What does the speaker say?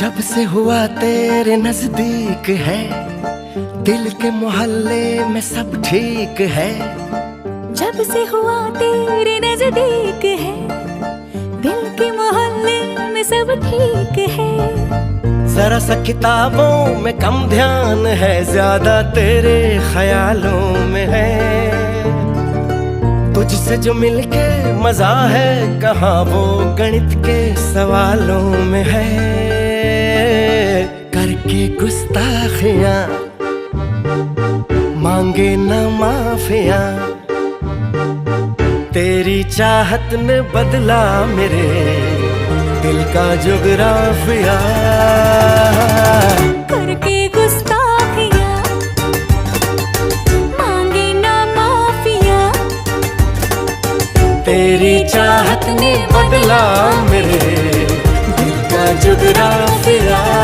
जब से हुआ तेरे नजदीक है, दिल के मोहल्ले में सब ठीक है। जब से हुआ तेरे नजदीक है, दिल के मोहल्ले में सब ठीक है। जरा सा किताबों में कम ध्यान है, ज्यादा तेरे ख्यालों में है। तुझसे जो मिलके मजा है, कहाँ वो गणित के सवालों में है। करके गुस्ताखियां मांगे न माफियां, तेरी चाहत ने बदला मेरे दिल का जुगराफिया। करके गुस्ताखियां मांगे ना माफिया, तेरी चाहत ने बदला मेरे दिल का जुगराफिया।